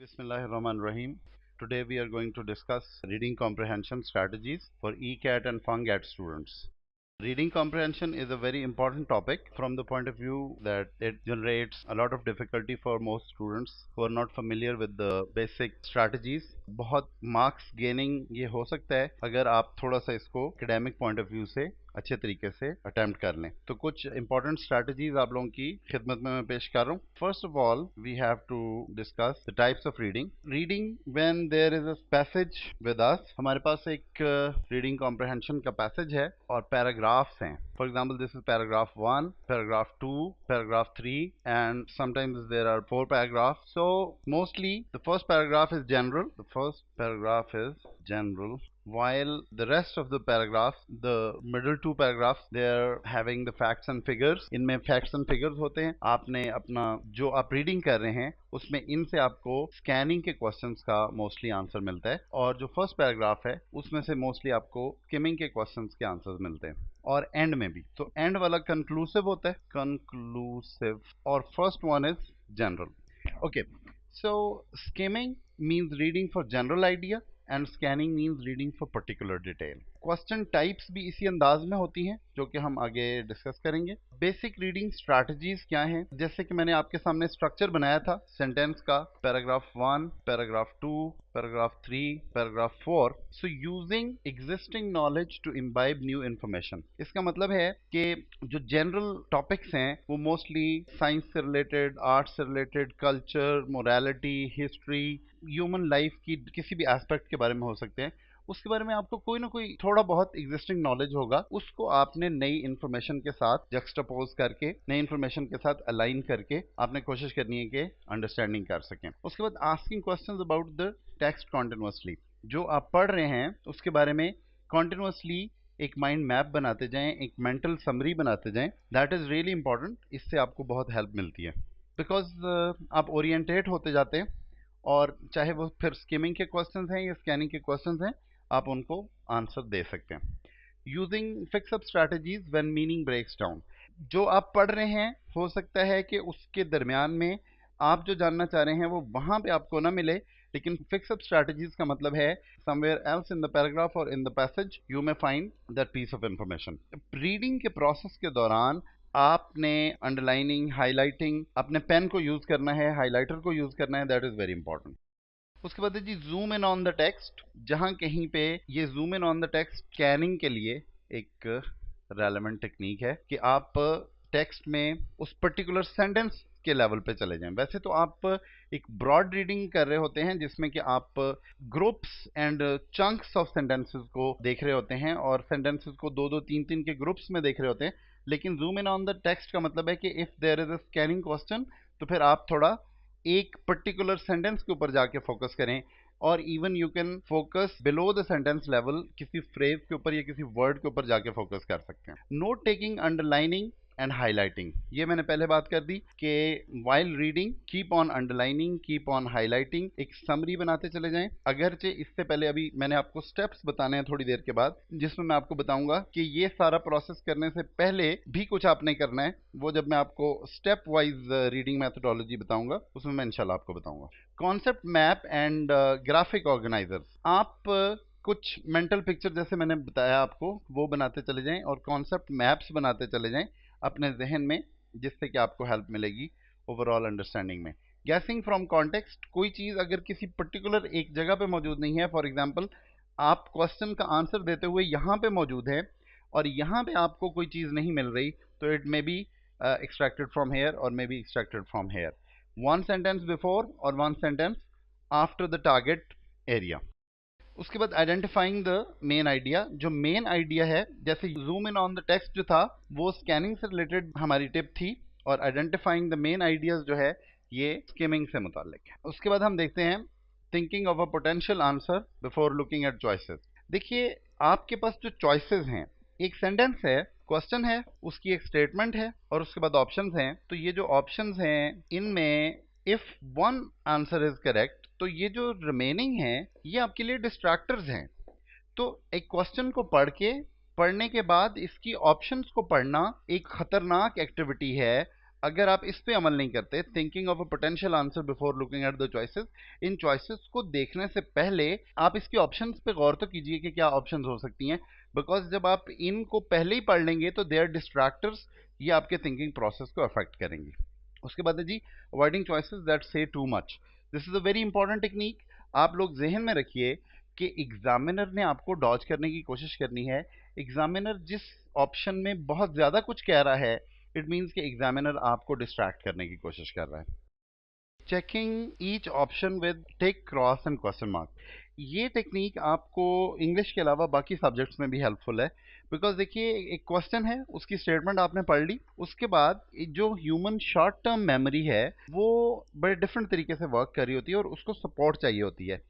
Bismillahirrahmanirrahim. Today we are going to discuss reading comprehension strategies for ECAT and FUNGAT students. Reading comprehension is a very important topic from the point of view that it generates a lot of difficulty for most students who are not familiar with the basic strategies. बहुत marks gaining ये हो सकता है अगर आप थोड़ा सा इसको academic point of view से अच्छे तरीके से अटेम्प्ट कर लें। तो कुछ इंपॉर्टेंट स्ट्रैटेजीज आप लोगों की खिदमत में मैं पेश कर रहा हूँ। First of all we have to discuss the types of reading when there is a passage with us. हमारे पास एक रीडिंग कॉम्प्रिहेंशन का पैसेज है और पैराग्राफ्स हैं। For example this is paragraph 1, paragraph 2, paragraph 3 and sometimes there are 4 paragraphs. So mostly the first paragraph is general, while the rest of the paragraphs, the middle two paragraphs, they are having the facts and figures. इनमें facts and figures होते हैं। आपने अपना जो आप reading कर रहे हैं उसमें इनसे आपको स्कैनिंग के क्वेश्चंस का मोस्टली आंसर मिलता है, और जो फर्स्ट पैराग्राफ है उसमें से मोस्टली आपको स्किमिंग के क्वेश्चंस के आंसर्स मिलते हैं, और एंड में भी। तो एंड वाला कंक्लूसिव होता है, कंक्लूसिव, और first one is general. Okay, so skimming means reading for general idea and scanning means reading for particular detail. Question types भी इसी अंदाज में होती हैं जो कि हम आगे डिस्कस करेंगे। बेसिक रीडिंग स्ट्रैटेजीज क्या हैं, जैसे कि मैंने आपके सामने स्ट्रक्चर बनाया था सेंटेंस का, paragraph 1, paragraph 2, paragraph 3, paragraph 4। So using existing knowledge to imbibe new information. इसका मतलब है कि जो जनरल टॉपिक्स हैं वो मोस्टली साइंस से रिलेटेड, आर्ट्स से related, culture, morality, history, human life की किसी भी एस्पेक्ट के बारे में हो सकते हैं। उसके बारे में आपको कोई ना कोई थोड़ा बहुत एग्जिस्टिंग नॉलेज होगा, उसको आपने नई इन्फॉर्मेशन के साथ जक्सटापोज करके, नई इन्फॉर्मेशन के साथ अलाइन करके आपने कोशिश करनी है कि अंडरस्टैंडिंग कर सकें। उसके बाद asking questions about the text continuously. जो आप पढ़ रहे हैं उसके बारे में कॉन्टिन्यूअसली एक माइंड मैप बनाते जाएं, एक मेंटल समरी बनाते जाएं। That is really important. इससे आपको बहुत हेल्प मिलती है, बिकॉज आप ओरिएंटेट होते जाते हैं, और चाहे वो फिर स्किमिंग के क्वेश्चंस हैं या स्कैनिंग के क्वेश्चंस हैं, आप उनको आंसर दे सकते हैं। Using fix up strategies when meaning breaks down. जो आप पढ़ रहे हैं हो सकता है कि उसके दरमियान में आप जो जानना चाह रहे हैं वो वहां पे आपको ना मिले, लेकिन फिक्स अप स्ट्रैटेजीज का मतलब है somewhere else in the paragraph और in the passage you may find that piece of information. Reading के प्रोसेस के दौरान आपने अंडरलाइनिंग, हाईलाइटिंग, अपने पेन को यूज करना है, हाईलाइटर को यूज करना है। That is very important. उसके बाद है जी zoom in on the text. जहां कहीं पे ये zoom in on the text scanning के लिए एक रेलेवेंट टेक्निक है कि आप टेक्स्ट में उस पर्टिकुलर सेंटेंस के लेवल पे चले जाएं। वैसे तो आप एक ब्रॉड रीडिंग कर रहे होते हैं जिसमें कि आप groups and chunks of sentences को देख रहे होते हैं, और सेंटेंसेस को 2-2, 3-3 के ग्रुप्स में देख रहे होते हैं। लेकिन zoom in on the text का मतलब है कि if there is a scanning question तो फिर आप थोड़ा एक पर्टिकुलर सेंटेंस के ऊपर जाके फोकस करें, और even you can focus below the sentence level, किसी फ्रेज के ऊपर या किसी वर्ड के ऊपर जाके फोकस कर सकते हैं। Note taking, underlining and highlighting, ये मैंने पहले बात कर दी कि while reading keep on underlining, keep on highlighting, एक समरी बनाते चले जाएं। अगरचे इससे पहले अभी मैंने आपको स्टेप्स बताने हैं थोड़ी देर के बाद, जिसमें मैं आपको बताऊंगा कि ये सारा प्रोसेस करने से पहले भी कुछ आपने करना है। वो जब मैं आपको स्टेप वाइज रीडिंग मैथोडोलॉजी बताऊंगा उसमें मैं इंशाल्लाह आपको बताऊंगा। Concept map and graphic organisers. आप कुछ मेंटल पिक्चर जैसे मैंने बताया आपको वो बनाते चले जाएं, और कॉन्सेप्ट मैप्स बनाते चले जाएं अपने जहन में, जिससे कि आपको हेल्प मिलेगी ओवरऑल अंडरस्टैंडिंग में। गैसिंग फ्रॉम कॉन्टेक्स्ट, कोई चीज अगर किसी पर्टिकुलर एक जगह पे मौजूद नहीं है, फॉर एग्जांपल आप क्वेश्चन का आंसर देते हुए यहाँ पे मौजूद है और यहाँ पे आपको कोई चीज नहीं मिल रही, तो it may be extracted from here और may be extracted from here. One sentence before और one sentence after the target area. उसके बाद आइडेंटिफाइंग द मेन आइडिया। जो मेन आइडिया है, जैसे zoom in on the text जो था वो स्कैनिंग से रिलेटेड हमारी टिप थी, और आइडेंटिफाइंग द मेन आइडियाज जो है ये स्किमिंग से मुताल्लिक है। उसके बाद हम देखते हैं thinking of a potential answer before looking at choices. देखिए आपके पास जो चॉइसेस हैं, एक सेंटेंस है, क्वेश्चन है, उसकी एक स्टेटमेंट है, और उसके बाद ऑप्शंस हैं। तो ये जो ऑप्शंस हैं इनमें if one answer is correct तो ये जो रिमेनिंग है ये आपके लिए डिस्ट्रैक्टर्स हैं। तो एक क्वेश्चन को पढ़ने के बाद इसकी ऑप्शंस को पढ़ना एक खतरनाक एक्टिविटी है अगर आप इस पे अमल नहीं करते, thinking of a potential answer before looking at the choices, in choices को देखने से पहले आप इसके ऑप्शंस पे गौर तो कीजिए कि क्या ऑप्शंस हो सकती हैं, बिकॉज जब आप इनको पहले ही पढ़ लेंगे तो दे आर डिस्ट्रैक्टर्स, ये आपके थिंकिंग प्रोसेस को अफेक्ट करेंगे। उसके बाद है जी अवॉइडिंग चॉइसेस दैट से too much. This is a very important technique. आप लोग जहन में रखिए कि एग्जामिनर ने आपको डॉज करने की कोशिश करनी है। एग्जामिनर जिस ऑप्शन में बहुत ज्यादा कुछ कह रहा है, इट मीन्स कि एग्जामिनर आपको डिस्ट्रैक्ट करने की कोशिश कर रहा है। Checking each option with tick, cross and question mark, ये टेक्निक आपको इंग्लिश के अलावा बाकी सब्जेक्ट्स में भी हेल्पफुल है। बिकॉज देखिए एक क्वेश्चन है, उसकी स्टेटमेंट आपने पढ़ ली, उसके बाद जो ह्यूमन शॉर्ट टर्म मेमोरी है वो बड़े डिफरेंट तरीके से वर्क कर रही होती है और उसको सपोर्ट चाहिए होती है।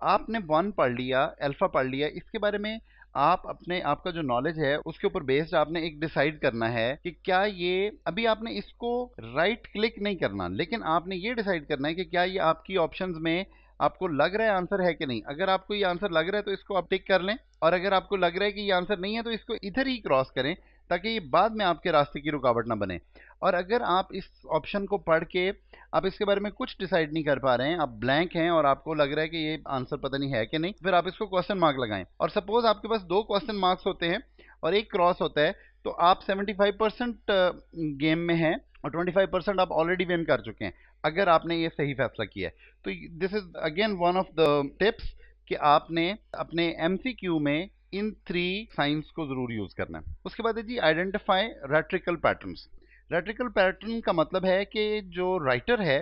आपने वन पढ़ लिया, अल्फा पढ़ लिया, इसके बारे में आप अपने आपका जो नॉलेज है उसके ऊपर बेस्ड आपने एक डिसाइड करना है कि क्या ये, अभी आपने इसको राइट क्लिक नहीं करना, लेकिन आपने ये डिसाइड करना है कि क्या ये आपकी ऑप्शंस में आपको लग रहा है आंसर है कि नहीं। अगर आपको ये आंसर लग रहा है तो इसको आप टिक कर लें, और अगर आपको लग रहा है कि ये आंसर नहीं है तो इसको इधर ही क्रॉस करें, ताकि ये बाद में आपके रास्ते की रुकावट ना बने। और अगर आप इस ऑप्शन को पढ़ के आप इसके बारे में कुछ डिसाइड नहीं कर पा रहे हैं, आप ब्लैंक हैं और आपको लग रहा है कि ये आंसर पता नहीं है कि नहीं, फिर आप इसको क्वेश्चन मार्क लगाएं। और सपोज आपके पास 2 क्वेश्चन मार्क्स होते हैं और एक क्रॉस होता है, तो आप 75% गेम में हैं और 25% आप ऑलरेडी विन कर चुके हैं अगर आपने ये सही फैसला किया है। तो this is again one of the tips कि आपने अपने एमसीक्यू में इन 3 साइंस को जरूर यूज करना है। उसके बाद है जी आइडेंटिफाई रेट्रिकल पैटर्न्स। रेट्रिकल पैटर्न का मतलब है कि जो राइटर है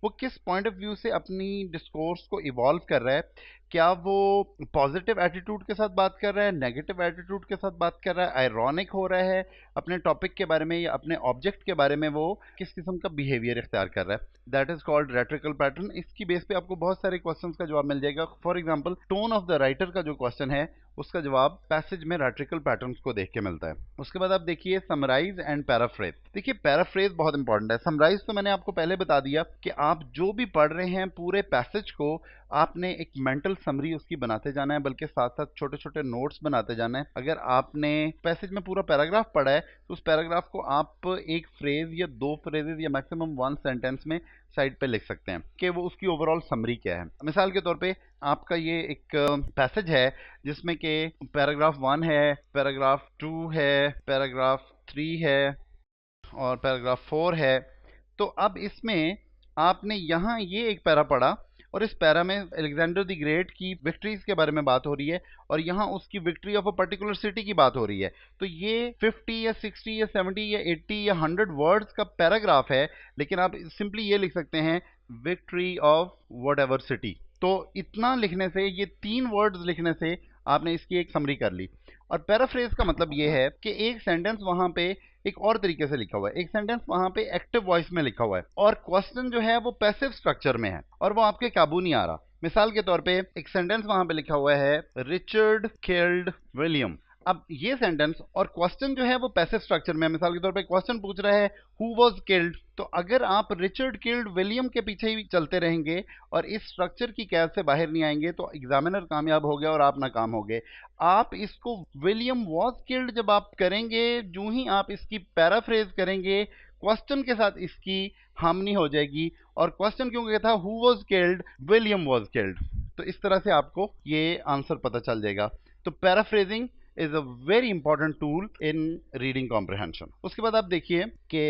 वो किस पॉइंट ऑफ व्यू से अपनी डिस्कोर्स को इवॉल्व कर रहा है। क्या वो पॉजिटिव एटीट्यूड के साथ बात कर रहा है, नेगेटिव एटीट्यूड के साथ बात कर रहा है, आयरॉनिक हो रहा है अपने टॉपिक के बारे में या अपने ऑब्जेक्ट के बारे में, वो किस किस्म का बिहेवियर इख्तियार कर रहा है, दैट इज कॉल्ड रेट्रिकल पैटर्न। इसकी बेस पे आपको बहुत सारे क्वेश्चंस का जवाब मिल जाएगा। For example tone of the writer का जो क्वेश्चन है उसका जवाब पैसेज में रेट्रिकल पैटर्न्स को देख के मिलता है। उसके बाद आप देखिए समराइज एंड पैराफ्रेज। देखिए पैराफ्रेज बहुत इंपॉर्टेंट है। समराइज तो मैंने आपको पहले बता दिया कि आप जो भी पढ़ रहे हैं पूरे पैसेज को आपने एक मेंटल समरी उसकी बनाते जाना है, बल्कि साथ साथ छोटे छोटे नोट्स बनाते जाना है। अगर आपने पैसेज में पूरा पैराग्राफ पढ़ा है तो उस पैराग्राफ को आप एक फ्रेज या 2 फ्रेजेस या मैक्सिमम 1 सेंटेंस में साइड पे लिख सकते हैं कि वो उसकी ओवरऑल समरी क्या है। मिसाल के तौर पे आपका ये एक पैसेज है जिसमें कि पैराग्राफ 1 है, पैराग्राफ 2 है, पैराग्राफ 3 है और पैराग्राफ 4 है। तो अब इसमें आपने यहाँ ये एक पैरा पढ़ा और इस पैरा में अलेक्जेंडर द ग्रेट की विक्ट्रीज के बारे में बात हो रही है और यहाँ उसकी victory of a particular city की बात हो रही है। तो ये 50 या 60 या 70 या 80 या 100 वर्ड्स का पैराग्राफ है, लेकिन आप सिंपली ये लिख सकते हैं victory of what ever city. तो इतना लिखने से, ये 3 वर्ड्स लिखने से आपने इसकी एक समरी कर ली। और पैराफ्रेज का मतलब ये है कि एक सेंटेंस वहां पे एक और तरीके से लिखा हुआ है, एक सेंटेंस वहां पे एक्टिव वॉइस में लिखा हुआ है और क्वेश्चन जो है वो पैसिव स्ट्रक्चर में है और वो आपके काबू नहीं आ रहा। मिसाल के तौर पे एक सेंटेंस वहां पे लिखा हुआ है रिचर्ड किल्ड विलियम। अब ये सेंटेंस और क्वेश्चन जो है वो पैसिव स्ट्रक्चर में है। मिसाल के तौर पे क्वेश्चन पूछ रहा है हु वाज किल्ड, तो अगर आप रिचर्ड किल्ड विलियम के पीछे ही चलते रहेंगे और इस स्ट्रक्चर की कैद से बाहर नहीं आएंगे तो एग्जामिनर कामयाब हो गया और आप नाकाम हो गए। आप इसको विलियम वाज किल्ड जब आप करेंगे, जो ही आप इसकी पैराफ्रेज करेंगे क्वेश्चन के साथ इसकी हार्मनी हो जाएगी और क्वेश्चन क्यों कहता था who was killed, William was killed. तो इस तरह से आपको ये आंसर पता चल जाएगा। तो paraphrasing is a very important tool in reading comprehension. उसके बाद आप देखिए कि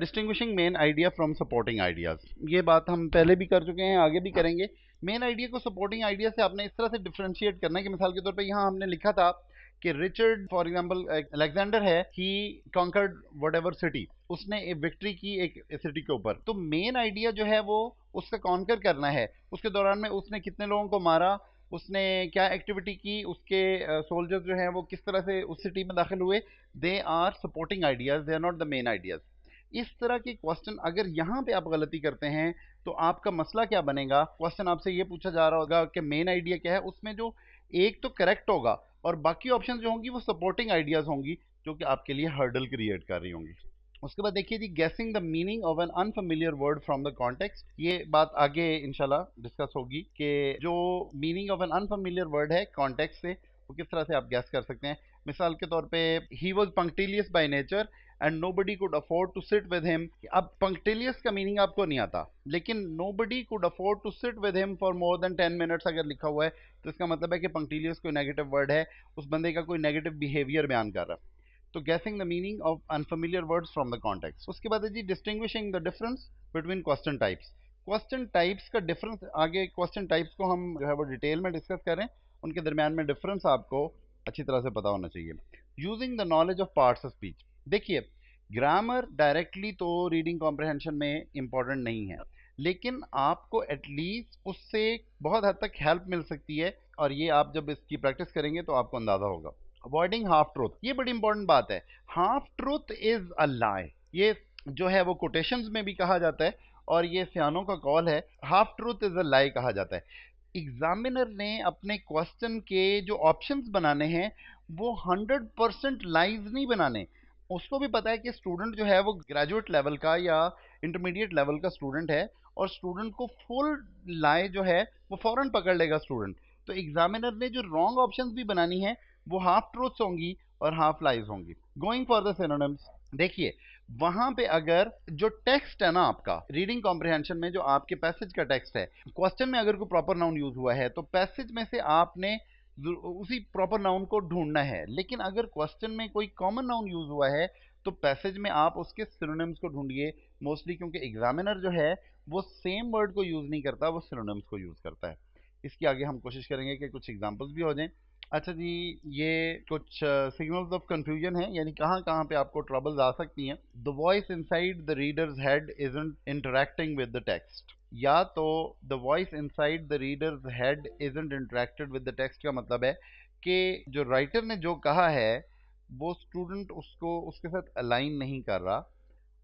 distinguishing main idea from supporting ideas, ये बात हम पहले भी कर चुके हैं, आगे भी करेंगे। मेन आइडिया को सपोर्टिंग आइडिया से आपने इस तरह से डिफरेंशिएट करना है कि मिसाल के तौर पे यहाँ हमने लिखा था कि रिचर्ड फॉर एग्जांपल अलेक्जेंडर है, ही कॉन्कर्ड व्हाटएवर सिटी, उसने एक विक्ट्री की एक सिटी के ऊपर। तो मेन आइडिया जो है वो उसका कॉन्कर करना है, उसके दौरान में उसने कितने लोगों को मारा, उसने क्या एक्टिविटी की, उसके सोल्जर्स जो हैं वो किस तरह से उस सिटी में दाखिल हुए, they are supporting ideas, they are not the main ideas. इस तरह के क्वेश्चन अगर यहाँ पे आप गलती करते हैं तो आपका मसला क्या बनेगा। क्वेश्चन आपसे ये पूछा जा रहा होगा कि मेन आइडिया क्या है, उसमें जो एक तो करेक्ट होगा और बाकी ऑप्शन जो होंगी वो सपोर्टिंग आइडियाज होंगी जो कि आपके लिए हर्डल क्रिएट कर रही होंगी। उसके बाद देखिए जी guessing the meaning of an unfamiliar word from the context. ये बात आगे इंशाल्लाह डिस्कस होगी कि जो meaning of an unfamiliar word है कॉन्टेक्स्ट से वो किस तरह से आप गैस कर सकते हैं। मिसाल के तौर पे he was punctilious by nature, and nobody could afford to sit with him. अब पंक्टिलियस का मीनिंग आपको नहीं आता, लेकिन nobody could afford to sit with him for more than 10 minutes अगर लिखा हुआ है तो इसका मतलब है कि पंक्टिलियस कोई नेगेटिव वर्ड है, उस बंदे का कोई नेगेटिव बिहेवियर बयान कर रहा है। तो guessing the meaning of unfamiliar words from the context. उसके बाद है जी distinguishing the difference between question types. Question types का डिफरेंस, आगे क्वेश्चन टाइप्स को हम जो है वो डिटेल में डिस्कस करें, उनके दरमियान में डिफरेंस आपको अच्छी तरह से पता होना चाहिए। Using the knowledge of parts of speech. देखिए, ग्रामर डायरेक्टली तो रीडिंग कॉम्प्रहेंशन में इंपॉर्टेंट नहीं है, लेकिन आपको एटलीस्ट उससे बहुत हद तक हेल्प मिल सकती है, और ये आप जब इसकी प्रैक्टिस करेंगे तो आपको अंदाजा होगा। अवॉइडिंग हाफ ट्रूथ, ये बड़ी इंपॉर्टेंट बात है। हाफ ट्रूथ इज अ लाई, ये जो है वो कोटेशंस में भी कहा जाता है, और ये सियानों का कॉल है। हाफ ट्रूथ इज अ लाई कहा जाता है। एग्जामिनर ने अपने क्वेश्चन के जो ऑप्शंस बनाने हैं वो 100% लाइज नहीं बनाने। उसको भी पता है कि स्टूडेंट जो है वो ग्रेजुएट लेवल का या इंटरमीडिएट लेवल का स्टूडेंट है, और स्टूडेंट को फुल लाई जो है वो फौरन पकड़ लेगा स्टूडेंट। तो एग्जामिनर ने जो रॉन्ग ऑप्शंस भी बनानी है वो हाफ ट्रूथ्स होंगी और हाफ लाइज होंगी। गोइंग फॉर द सिनोनिम्स, देखिए वहां पे अगर जो टेक्स्ट है ना आपका रीडिंग कॉम्प्रिहेंशन में, जो आपके पैसेज का टेक्स्ट है, क्वेश्चन में अगर कोई प्रॉपर नाउन यूज हुआ है तो पैसेज में से आपने उसी प्रॉपर नाउन को ढूंढना है। लेकिन अगर क्वेश्चन में कोई कॉमन नाउन यूज हुआ है तो पैसेज में आप उसके सिनोनिम्स को ढूंढिए, मोस्टली क्योंकि एग्जामिनर जो है वो सेम वर्ड को यूज नहीं करता, वो सिनोनिम्स को यूज करता है। इसकी आगे हम कोशिश करेंगे कि कुछ एग्जांपल्स भी हो जाएं। अच्छा जी, ये कुछ सिग्नल्स ऑफ कंफ्यूजन है, यानी कहाँ कहाँ पे आपको ट्रबल्स आ सकती हैं। The voice inside the readers head isn't interacting with the text, या तो the voice inside the readers head isn't interacted with the text का मतलब है कि जो राइटर ने जो कहा है वो स्टूडेंट उसको उसके साथ अलाइन नहीं कर रहा,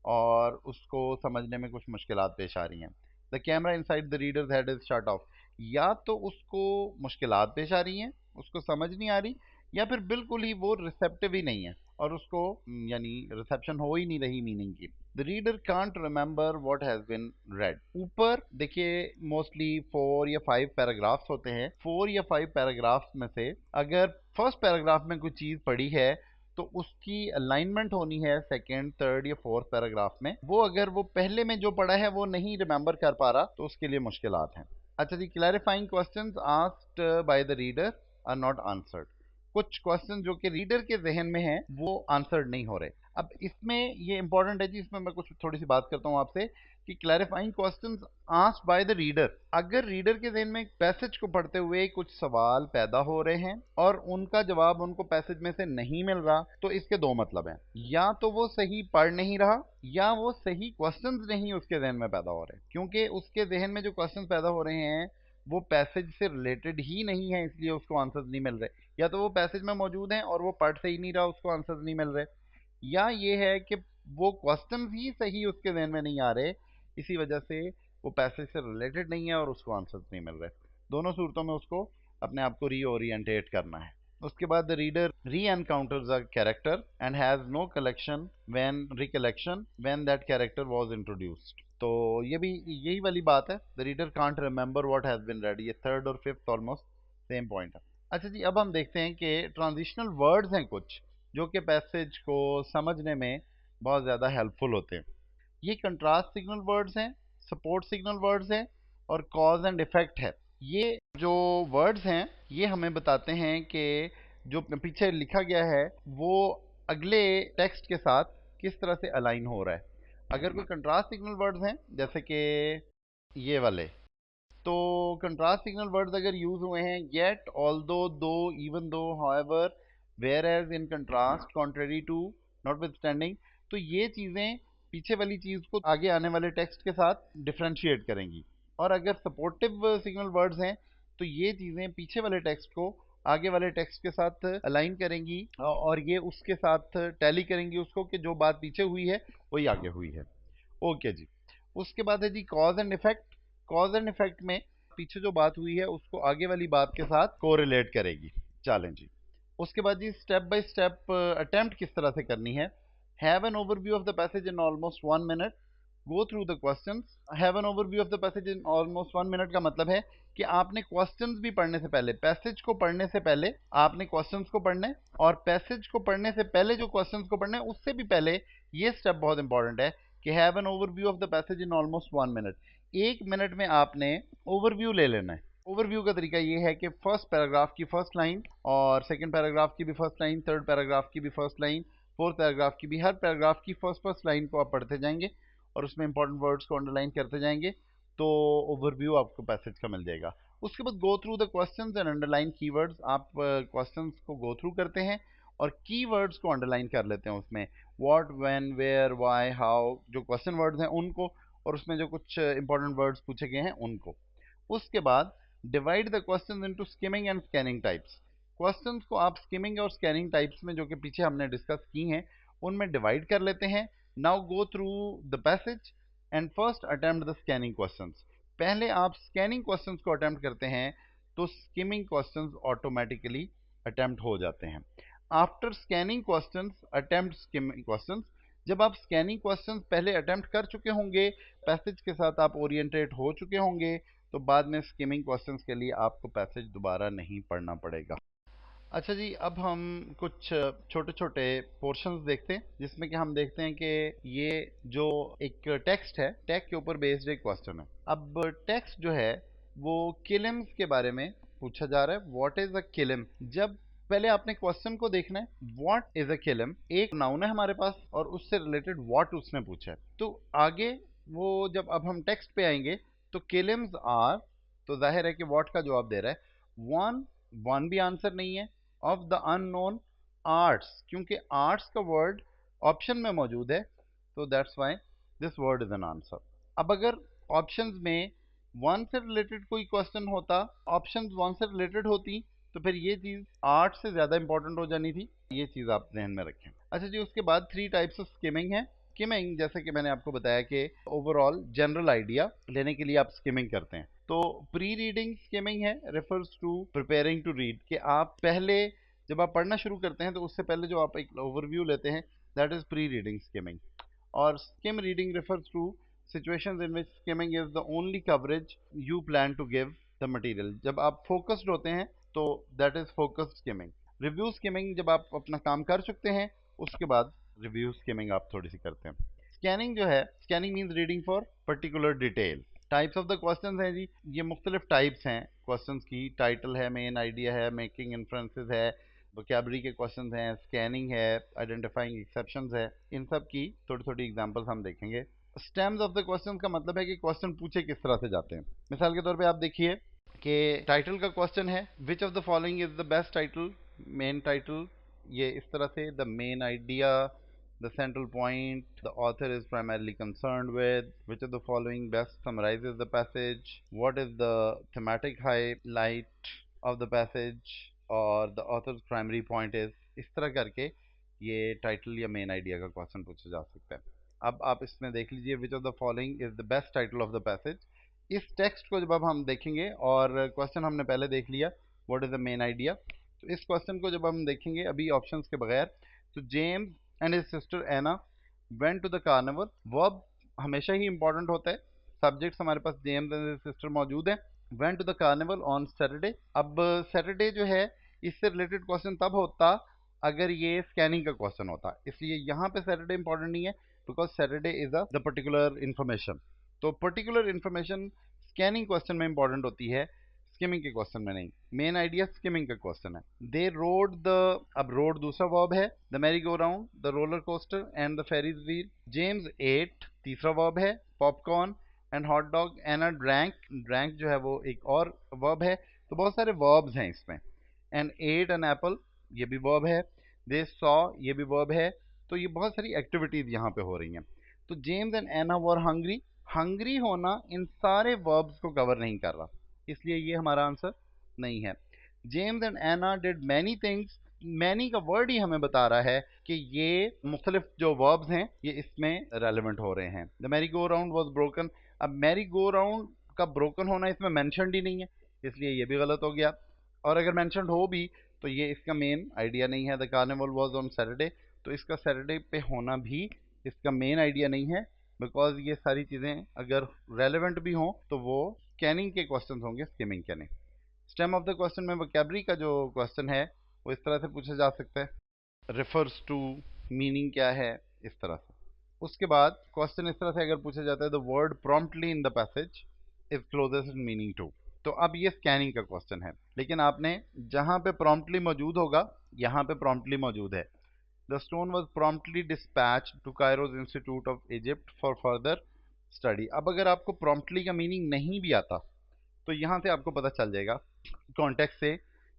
और उसको समझने में कुछ मुश्किलात पेश आ रही हैं। The camera inside the readers head is shut off, या तो उसको मुश्किलात पेश आ रही हैं, उसको समझ नहीं आ रही, या फिर बिल्कुल ही वो रिसेप्टिव ही नहीं है और उसको यानी रिसेप्शन हो ही नहीं रही मीनिंग की। The reader can't remember what has been read. ऊपर देखिए मोस्टली 4 या 5 पैराग्राफ्स होते हैं। 4 या 5 पैराग्राफ्स में से अगर फर्स्ट पैराग्राफ में कोई चीज पढ़ी है तो उसकी अलाइनमेंट होनी है सेकंड, थर्ड या फोर्थ पैराग्राफ में। वो अगर वो पहले में जो पढ़ा है वो नहीं रिमेंबर कर पा रहा तो उसके लिए मुश्किलात हैं। अच्छा जी, clarifying questions asked by the reader are not answered. कुछ क्वेश्चन जो कि रीडर के जहन में हैं वो आंसर्ड नहीं हो रहे। अब इसमें ये इंपॉर्टेंट है जी, इसमें मैं कुछ थोड़ी सी बात करता हूँ आपसे कि clarifying questions asked by the reader, अगर रीडर के जहन में पैसेज को पढ़ते हुए कुछ सवाल पैदा हो रहे हैं और उनका जवाब उनको पैसेज में से नहीं मिल रहा, तो इसके दो मतलब हैं, या तो वो सही पढ़ नहीं रहा या वो सही क्वेश्चंस नहीं उसके जहन में पैदा हो रहे, क्योंकि उसके जहन में जो क्वेश्चंस पैदा हो रहे हैं वो पैसेज से रिलेटेड ही नहीं है, इसलिए उसको आंसर्स नहीं मिल रहे। या तो वो पैसेज में मौजूद हैं और वो पढ़ से ही नहीं रहा, उसको आंसर्स नहीं मिल रहे, या ये है कि वो क्वेश्चन ही सही उसके जहन में नहीं आ रहे, इसी वजह से वो पैसेज से रिलेटेड नहीं है और उसको आंसर्स नहीं मिल रहे। दोनों सूरतों में उसको अपने आप को रीओरिएंटेट करना है। उसके बाद the reader re encounters a character and has no collection when recollection when that character was introduced. तो ये भी यही वाली बात है, the reader can't remember what has been read, ये थर्ड और फिफ्थ ऑलमोस्ट सेम पॉइंट है। अच्छा जी, अब हम देखते हैं कि ट्रांजिशनल वर्ड्स हैं कुछ जो कि पैसेज को समझने में बहुत ज़्यादा हेल्पफुल होते हैं। ये कंट्रास्ट सिग्नल वर्ड्स हैं, सपोर्ट सिग्नल वर्ड्स हैं, और कॉज एंड इफेक्ट है। ये जो वर्ड्स हैं ये हमें बताते हैं कि जो पीछे लिखा गया है वो अगले टेक्स्ट के साथ किस तरह से अलाइन हो रहा है। अगर कोई कंट्रास्ट सिग्नल वर्ड्स हैं जैसे कि ये वाले, तो कंट्रास्ट सिग्नल वर्ड्स अगर यूज हुए हैं yet, although, though, even though, however, whereas, in contrast, contrary to, notwithstanding, तो ये चीजें पीछे वाली चीज को आगे आने वाले टेक्स्ट के साथ डिफरेंशिएट करेंगी। और अगर सपोर्टिव सिग्नल वर्ड्स हैं तो ये चीजें पीछे वाले टेक्स्ट को आगे वाले टेक्स्ट के साथ अलाइन करेंगी और ये उसके साथ टैली करेंगी उसको कि जो बात पीछे हुई है वही आगे हुई है। ओके जी, उसके बाद है जी cause and effect. Cause and effect में पीछे जो बात हुई है उसको आगे वाली बात के साथ कोरिलेट करेगी। चलें जी, उसके बाद जी स्टेप बाय स्टेप अटेम्प्ट किस तरह से करनी है। Have an overview of the passage in almost 1 minute, go through the questions, have an overview of the passage in almost 1 minute का मतलब है कि आपने क्वेश्चंस भी पढ़ने से पहले, पैसेज को पढ़ने से पहले आपने क्वेश्चंस को पढ़ना है, और पैसेज को पढ़ने से पहले जो क्वेश्चंस को पढ़ना है उससे भी पहले ये स्टेप बहुत इंपॉर्टेंट है कि have an overview of the passage in almost 1 minute. 1 minute में आपने ओवरव्यू ले लेना है। ओवरव्यू का तरीका ये है कि फर्स्ट पैराग्राफ की फर्स्ट लाइन, और सेकंड पैराग्राफ की भी फर्स्ट लाइन, थर्ड पैराग्राफ की भी फर्स्ट लाइन, फोर्थ पैराग्राफ की भी, हर पैराग्राफ की फर्स्ट लाइन को आप पढ़ते जाएंगे और उसमें इंपॉर्टेंट वर्ड्स को अंडरलाइन करते जाएंगे, तो ओवरव्यू आपको पैसेज का मिल जाएगा। उसके बाद go through the questions and underline keywords, आप क्वेश्चंस को गो थ्रू करते हैं और कीवर्ड्स को अंडरलाइन कर लेते हैं उसमें, what, when, where, why, how, जो क्वेश्चन वर्ड्स हैं उनको, और उसमें जो कुछ इंपॉर्टेंट वर्ड्स पूछे गए हैं उनको। उसके बाद divide the questions into skimming and scanning types, questions को आप स्किमिंग और स्कैनिंग टाइप्स में, जो कि पीछे हमने डिस्कस की हैं, उनमें डिवाइड कर लेते हैं। Now go through the passage and first attempt the scanning questions, पहले आप स्कैनिंग क्वेश्चंस को अटेम्प्ट करते हैं तो स्किमिंग क्वेश्चंस ऑटोमेटिकली अटेम्प्ट हो जाते हैं। After scanning questions attempt skimming questions, जब आप स्कैनिंग क्वेश्चंस पहले अटेम्प्ट कर चुके होंगे, पैसेज के साथ आप ओरिएंटेट हो चुके होंगे, तो बाद में स्किमिंग क्वेश्चंस के लिए आपको पैसेज दोबारा नहीं पढ़ना पड़ेगा। अच्छा जी, अब हम कुछ छोटे छोटे पोर्शंस देखते हैं जिसमें कि हम देखते हैं कि ये जो एक टेक्स्ट है, टेक्स्ट के ऊपर बेस्ड एक क्वेश्चन है। अब टेक्स्ट जो है वो किलिम्स के बारे में पूछा जा रहा है। व्हाट इज अ किलिम, जब पहले आपने क्वेश्चन को देखना है, व्हाट इज अ किलिम, एक नाउन है हमारे पास और उससे रिलेटेड व्हाट उसने पूछा है। तो आगे वो जब अब हम टेक्स्ट पे आएंगे तो किलिम्स आर, तो जाहिर है कि व्हाट का जवाब दे रहा है वन, वन भी आंसर नहीं है, ऑफ द अननोन आर्ट्स, क्योंकि आर्ट्स का वर्ड ऑप्शन में मौजूद है, तो that's why this word is an answer. अब अगर ऑप्शंस में वन से रिलेटेड कोई क्वेश्चन होता, ऑप्शंस वन से रिलेटेड होती, तो फिर ये चीज आर्ट से ज्यादा इंपॉर्टेंट हो जानी थी, ये चीज आप ध्यान में रखें। अच्छा जी, उसके बाद 3 टाइप्स ऑफ स्किमिंग है। स्किमिंग, जैसे कि मैंने आपको बताया कि ओवरऑल जनरल आइडिया लेने के लिए आप स्किमिंग करते हैं, तो प्री रीडिंग स्किमिंग है, refers to preparing to read, कि आप पहले जब आप पढ़ना शुरू करते हैं तो उससे पहले जो आप एक ओवरव्यू लेते हैं, that is pre reading skimming. और skim reading refers to situations in which skimming is the only coverage you plan to give the material, जब आप फोकस्ड होते हैं तो that is focused skimming। Review skimming, जब आप अपना काम कर चुके हैं उसके बाद रिव्यू स्किमिंग आप थोड़ी सी करते हैं। स्कैनिंग जो है, scanning means reading for particular detail. Types of the questions हैं जी, ये मुख्तलिफ टाइप्स हैं क्वेश्चंस की, टाइटल है, मेन आइडिया है, मेकिंग इन्फ्रेंसेस है, वोकैबुलरी के क्वेश्चंस हैं, स्कैनिंग है, आइडेंटिफाइंग एक्सेप्शंस है, इन सब की थोड़ी थोड़ी एग्जांपल्स हम देखेंगे। स्टेम्स ऑफ द क्वेश्चन का मतलब है कि क्वेश्चन पूछे किस तरह से जाते हैं। मिसाल के तौर पे आप देखिए कि टाइटल का क्वेश्चन है, which of the following is the best title, main title, ये इस तरह से, the main idea, the central point the author is primarily concerned with, which of the following best summarizes the passage, what is the thematic highlight of the passage, और the author's primary point is, इस तरह करके ये title या main idea का question पूछा जा सकता है। अब आप इसमें देख लीजिए, which of the following is the best title of the passage. इस टेक्स्ट को जब अब हम देखेंगे, और क्वेश्चन हमने पहले देख लिया what is the main idea, तो इस क्वेश्चन को जब हम देखेंगे अभी ऑप्शंस के बगैर, तो James and his sister Anna went to the carnival, verb हमेशा ही इंपॉर्टेंट होता है, सब्जेक्ट्स हमारे पास जेम्स एंड हिज सिस्टर मौजूद है। Went to the carnival on Saturday, अब सैटरडे जो है इससे रिलेटेड क्वेश्चन तब होता अगर ये स्कैनिंग का क्वेश्चन होता, इसलिए यहाँ पे सैटरडे इंपॉर्टेंट नहीं है, because Saturday is the particular information. तो पर्टिकुलर इन्फॉर्मेशन स्कैनिंग क्वेश्चन में इंपॉर्टेंट होती है, स्किमिंग के क्वेश्चन में नहीं। मेन आइडिया स्किमिंग का क्वेश्चन है। दे रोड द, अब रोड दूसरा वर्ब है, the merry go round, the roller coaster and the Ferris wheel. James ate तीसरा वर्ब है, popcorn and hot dog. Anna drank, drank जो है वो एक और वर्ब है, तो बहुत सारे वर्ब्स हैं इसमें। एंड एट एन एप्पल, ये भी वर्ब है। दे सॉ, ये भी वर्ब है। तो ये बहुत सारी एक्टिविटीज यहाँ पे हो रही हैं। तो James and Anna were hungry, hungry होना इन सारे वर्ब्स को कवर नहीं कर रहा, इसलिए ये हमारा आंसर नहीं है। James and Anna did many things, many का वर्ड ही हमें बता रहा है कि ये मुख्तलिफ जो वर्ब्स हैं ये इसमें रेलिवेंट हो रहे हैं। The merry go round was broken, अब मैरी गो राउंड का ब्रोकन होना इसमें मैंशनड ही नहीं है, इसलिए ये भी गलत हो गया। और अगर मैंशनड हो भी तो ये इसका मेन आइडिया नहीं है। The carnival was on Saturday, तो इसका सैटरडे पे होना भी इसका मेन आइडिया नहीं है, बिकॉज ये सारी चीज़ें अगर रेलेवेंट भी हों तो वो स्कैनिंग के क्वेश्चन होंगे, स्किमिंग के नहीं। स्टेम ऑफ द क्वेश्चन में वोकैबुलरी का जो क्वेश्चन है वो इस तरह से पूछा जा सकता है, रेफर्स टू, मीनिंग क्या है, इस तरह से। उसके बाद क्वेश्चन इस तरह से अगर पूछा जाता है, the word promptly in the passage is closest in meaning to, तो अब ये स्कैनिंग का क्वेश्चन है, लेकिन आपने जहां पे प्रॉम्प्टली मौजूद होगा यहाँ पे प्रॉम्प्टली मौजूद है। The stone was promptly dispatch to Cairo's institute of Egypt for further study. अब अगर आपको प्रॉम्प्टली का मीनिंग नहीं भी आता तो यहाँ से आपको पता चल जाएगा कॉन्टेक्स्ट से,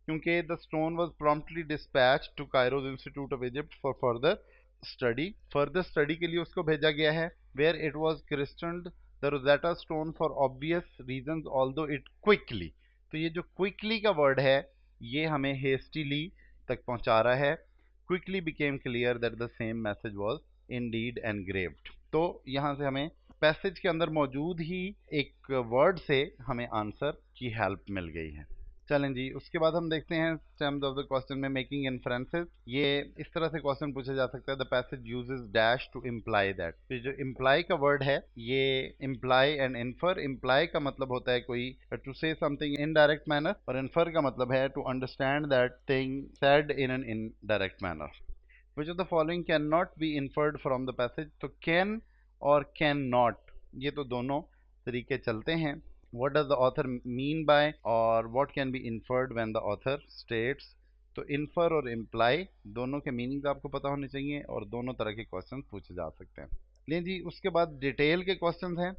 क्योंकि the stone was promptly dispatch to Cairo's institute of Egypt for further study के लिए उसको भेजा गया है, where it was christened the Rosetta stone for obvious reasons although it quickly. तो ये जो क्विकली का वर्ड है ये हमें हेस्टिली तक पहुंचा रहा है। Quickly became clear that the same message was Indeed engraved. तो यहाँ से हमें पैसेज के अंदर मौजूद ही एक वर्ड से हमें आंसर की हेल्प मिल गई है। चलें जी, उसके बाद हम देखते हैं स्टेम्स ऑफ द क्वेश्चन में मेकिंग इन्फ्रेंसेस। ये इस तरह से क्वेश्चन पूछा जा सकता है, the passage uses dash to imply that. तो जो इम्प्लाई का वर्ड है ये इम्प्लाई एंड इन्फर। इम्प्लाई का मतलब होता है कोई to say something in direct manner, और इन्फर का मतलब है to understand that thing said in an indirect manner. Which of the following cannot be inferred from the passage? तो can और can not ये तो दोनों तरीके चलते हैं। What does the author mean by और what can be inferred when the author states? तो infer और imply दोनों के मीनिंग्स आपको पता होने चाहिए और दोनों तरह के क्वेश्चन पूछे जा सकते हैं। लेकिन जी उसके बाद डिटेल के क्वेश्चन हैं,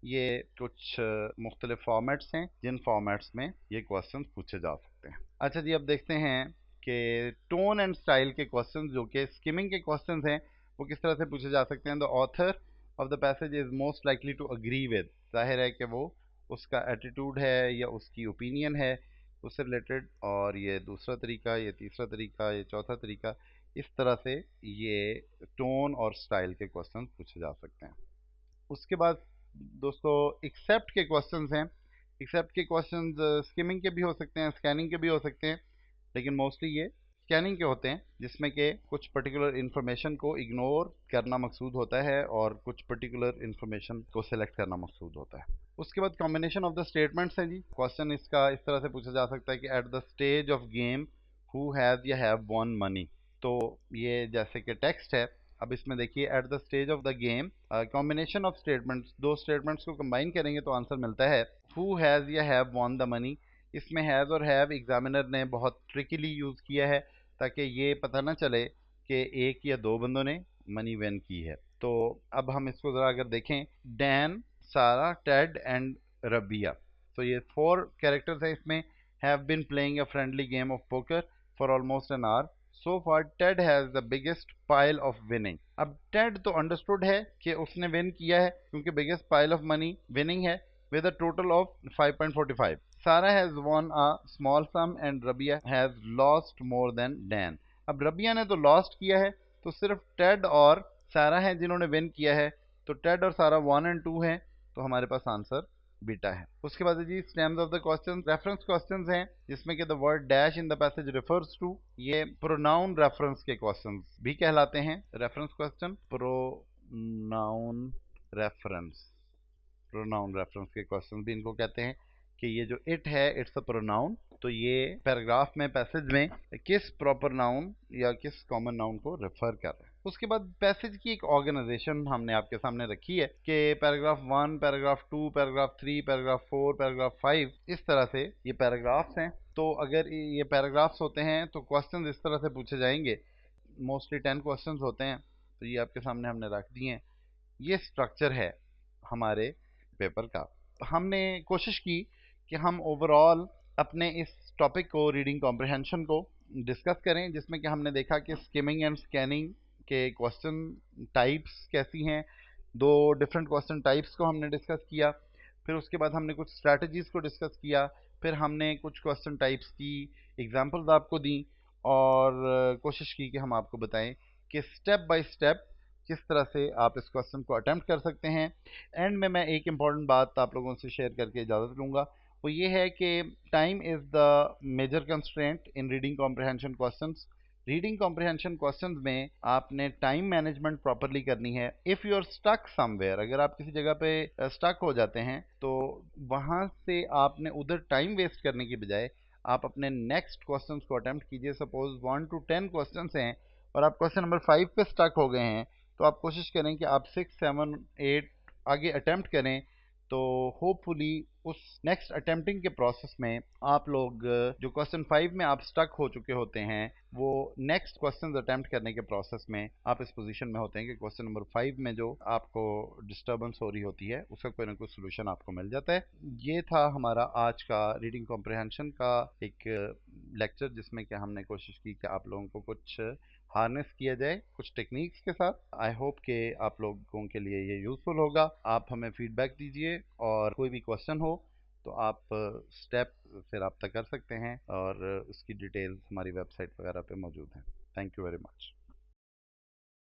ये कुछ मुख्तलिफ फॉर्मेट्स हैं जिन फॉर्मेट्स में ये क्वेश्चन पूछे जा सकते हैं। अच्छा जी, अब देखते हैं कि टोन एंड स्टाइल के क्वेश्चंस जो कि स्किमिंग के क्वेश्चंस हैं वो किस तरह से पूछे जा सकते हैं। The author of the passage is most likely to agree with, जाहिर है कि वो उसका एटीट्यूड है या उसकी ओपिनियन है उससे रिलेटेड, और ये दूसरा तरीका, ये तीसरा तरीका, ये चौथा तरीका, इस तरह से ये टोन और स्टाइल के क्वेश्चन पूछे जा सकते हैं। उसके बाद दोस्तों एक्सेप्ट के क्वेश्चंस हैं। एक्सेप्ट के क्वेश्चंस स्किमिंग के भी हो सकते हैं, स्कैनिंग के भी हो सकते हैं, लेकिन मोस्टली ये स्कैनिंग के होते हैं जिसमें कि कुछ पर्टिकुलर इन्फॉर्मेशन को इग्नोर करना मकसूद होता है और कुछ पर्टिकुलर इन्फॉर्मेशन को सिलेक्ट करना मकसूद होता है। उसके बाद कॉम्बिनेशन ऑफ द स्टेटमेंट्स है जी। क्वेश्चन इसका इस तरह से पूछा जा सकता है कि at the stage of game who has या हैव वॉन मनी। तो ये जैसे कि टेक्स्ट है, अब इसमें देखिए at the stage of the game, combination of statements, दो स्टेटमेंट्स को कंबाइन करेंगे तो आंसर मिलता है हु हैज़ या हैव वॉन द मनी। इसमें हैज़ और हैव एग्जामिनर ने बहुत ट्रिकीली यूज़ किया है ताकि ये पता ना चले कि एक या दो बंदों ने मनी विन की है। तो अब हम इसको ज़रा अगर देखें, डैन, सारा, टेड एंड रबिया, तो ये 4 कैरेक्टर्स हैं इसमें। Have been playing a friendly game of poker for almost an hour so far Ted has the biggest pile of winning. अब टेड तो अंडरस्टूड है कि उसने विन किया है क्योंकि biggest pile of money winning है with a total of 5.45. Sarah has won a small sum and Rabia has lost more than Dan. अब रबिया ने तो लॉस्ट किया है, तो सिर्फ टेड और सारा है जिन्होंने विन किया है, तो टेड और सारा 1 और 2 हैं, तो हमारे पास आंसर बीटा है। उसके बाद जी stems of the question, reference questions हैं जिसमें कि the word dash in the passage refers to, ये प्रोनाउन रेफरेंस के क्वेश्चंस भी कहलाते हैं। Reference question, pronoun reference, pronoun reference के क्वेश्चन भी इनको कहते हैं कि ये जो इट है इट्स अ प्रोनाउन, तो ये पैराग्राफ में, पैसेज में किस प्रॉपर नाउन या किस कॉमन नाउन को रेफर कर रहा है। उसके बाद पैसेज की एक ऑर्गेनाइजेशन हमने आपके सामने रखी है कि paragraph 1, paragraph 2, paragraph 3, paragraph 4, paragraph 5, इस तरह से ये पैराग्राफ्स हैं। तो अगर ये पैराग्राफ्स होते हैं तो क्वेश्चन इस तरह से पूछे जाएंगे, मोस्टली 10 क्वेश्चन होते हैं, तो ये आपके सामने हमने रख दिए हैं। ये स्ट्रक्चर है हमारे पेपर का। हमने कोशिश की कि हम ओवरऑल अपने इस टॉपिक को, रीडिंग कॉम्प्रिहेंशन को डिस्कस करें, जिसमें कि हमने देखा कि स्किमिंग एंड स्कैनिंग के क्वेश्चन टाइप्स कैसी हैं, 2 डिफरेंट क्वेश्चन टाइप्स को हमने डिस्कस किया। फिर उसके बाद हमने कुछ स्ट्रैटेजीज़ को डिस्कस किया, फिर हमने कुछ क्वेश्चन टाइप्स की एग्जांपल्स आपको दी और कोशिश की कि हम आपको बताएं कि स्टेप बाय स्टेप किस तरह से आप इस क्वेश्चन को अटेम्प्ट कर सकते हैं। एंड में मैं एक इम्पॉर्टेंट बात आप लोगों से शेयर करके इजाज़त लूँगा, वो ये है कि time is the major constraint in reading comprehension questions. Reading comprehension questions में आपने टाइम मैनेजमेंट प्रॉपरली करनी है। If you are stuck somewhere, अगर आप किसी जगह पे स्टक हो जाते हैं तो वहाँ से आपने उधर टाइम वेस्ट करने की बजाय आप अपने नेक्स्ट क्वेश्चंस को अटेम्प्ट कीजिए। सपोज 1 to 10 क्वेश्चंस हैं और आप क्वेश्चन नंबर 5 पे स्टक हो गए हैं, तो आप कोशिश करें कि आप 6, 7, 8 आगे अटेम्प्ट करें। तो होपफुली उस नेक्स्ट अटेम्प्टिंग के प्रोसेस में आप लोग जो क्वेश्चन 5 में आप स्टक हो चुके होते हैं, वो नेक्स्ट क्वेश्चन अटेम्प्ट करने के प्रोसेस में आप इस पोजीशन में होते हैं कि क्वेश्चन नंबर 5 में जो आपको डिस्टर्बेंस हो रही होती है उसका कोई ना कोई सोल्यूशन आपको मिल जाता है। ये था हमारा आज का रीडिंग कॉम्प्रिहेंशन का एक लेक्चर, जिसमें कि हमने कोशिश की कि आप लोगों को कुछ हार्नेस किया जाए कुछ टेक्निक्स के साथ। आई होप कि आप लोगों के लिए ये यूजफुल होगा। आप हमें फीडबैक दीजिए और कोई भी क्वेश्चन हो तो आप स्टेप से रब्ता कर सकते हैं और उसकी डिटेल्स हमारी वेबसाइट वगैरह पे मौजूद हैं। Thank you very much.